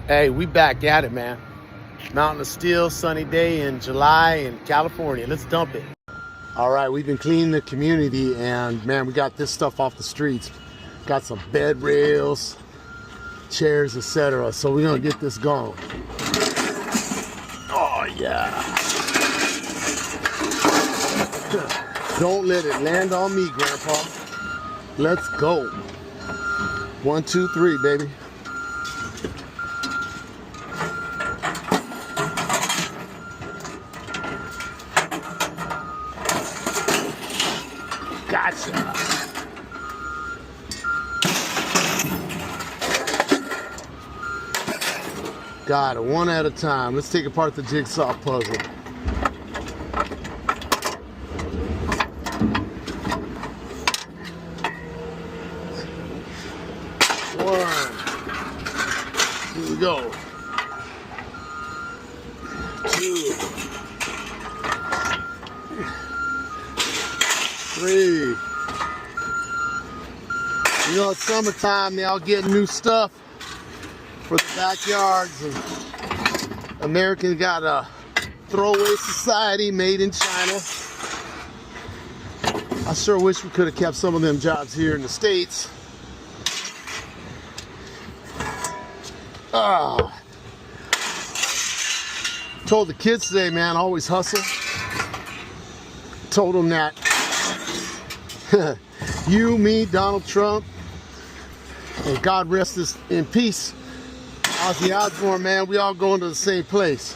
Hey, we back at it, man. Mountain of Steel, sunny day in July in California. Let's dump it. All right, we've been cleaning the community, and man, we got this stuff off the streets. Got some bed rails, chairs, etc. So we're gonna get this going. Oh yeah. Don't let it land on me, Grandpa. Let's go. 1, 2, 3, baby. Gotcha. Got it, one at a time. Let's take apart the jigsaw puzzle. One. Here we go. 2. 3. You know, it's summertime, they all get new stuff for the backyards, and Americans got a throwaway society made in China. I sure wish we could have kept some of them jobs here in the States. Told the kids today, man, always hustle. Told them that you, me, Donald Trump, and God rest us in peace, Ozzy Osbourne, man, we all going to the same place.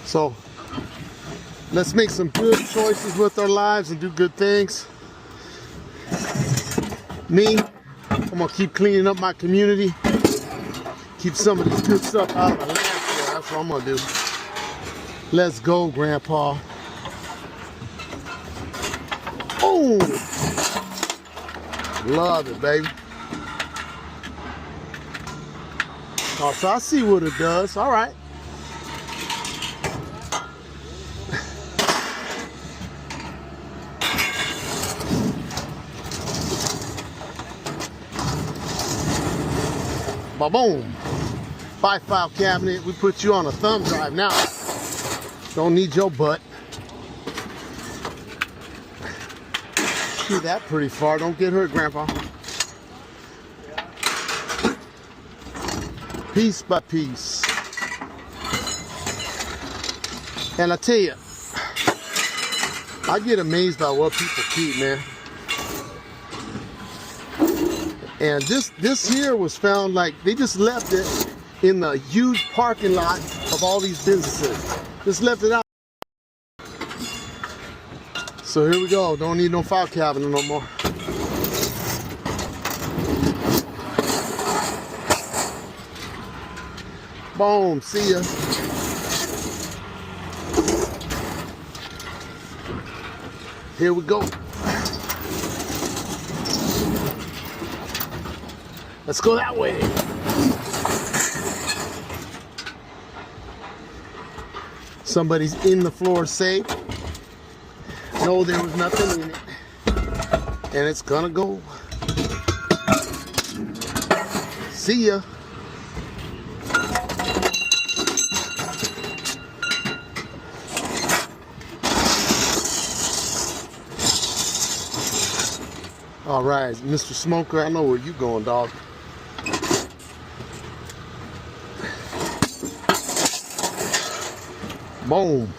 So let's make some good choices with our lives and do good things. Me, I'm gonna keep cleaning up my community, keep some of this good stuff out of the landfill. That's what I'm gonna do. Let's go, Grandpa. Boom! Love it, baby. Oh, so I see what it does. All right. Ba-boom. Bye, file cabinet. We put you on a thumb drive now. Don't need your butt. Shoot that pretty far. Don't get hurt, Grandpa. Piece by piece. And I tell you, I get amazed by what people keep, man. And this here was found, like, they just left it in the huge parking lot of all these businesses. Just left it out. So here we go. Don't need no file cabinet no more. Boom. See ya. Here we go. Let's go that way. Somebody's in the floor safe. No, there was nothing in it. And it's gonna go. See ya. All right, Mr. Smoker, I know where you going, dog. Boom.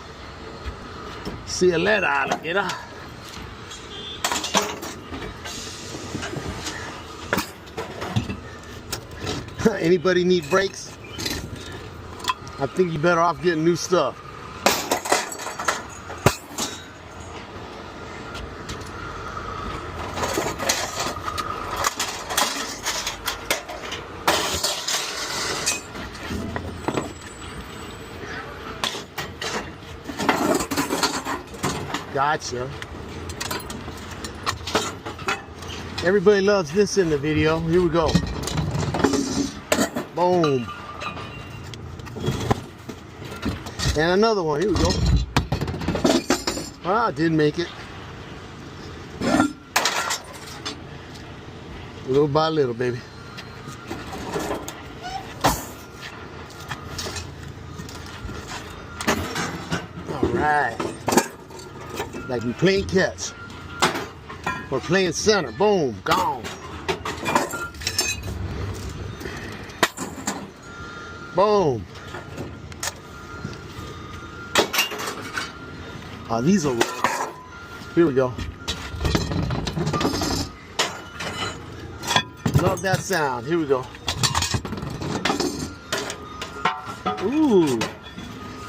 See you later, alligator. Anybody need brakes? I think you're better off getting new stuff. Gotcha. Everybody loves this in the video. Here we go. Boom. And another one. Here we go. Ah, didn't make it. Little by little, baby. right. Like we playing catch. We're playing center. Boom. Gone. Boom. Oh, these are... Here we go. Love that sound. Here we go. Ooh.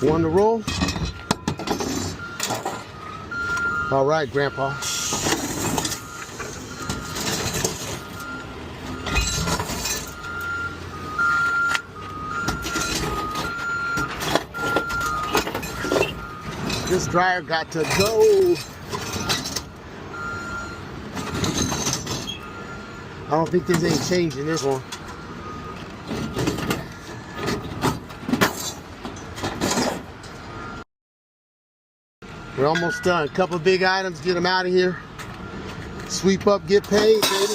One to roll. All right, Grandpa. This dryer got to go. I don't think there's any change in this one. We're almost done. Couple big items, get them out of here. Sweep up, get paid, baby.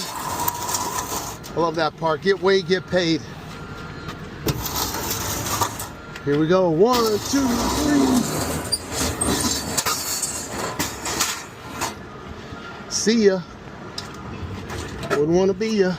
I love that part. Get weighed, get paid. Here we go. 1, 2, 3. See ya. Wouldn't want to be ya.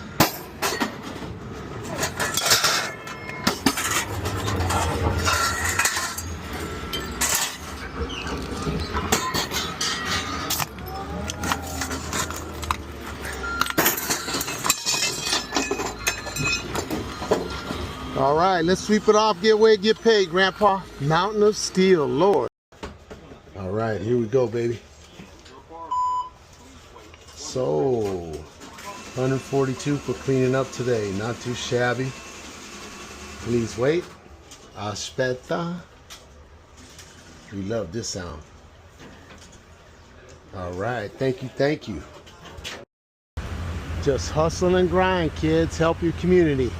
All right, let's sweep it off, get weighed, get paid, Grandpa. Mountain of Steel, Lord. All right, here we go, baby. So, 142 for cleaning up today. Not too shabby. Please wait. Aspetta. We love this sound. All right, thank you, thank you. Just hustle and grind, kids. Help your community.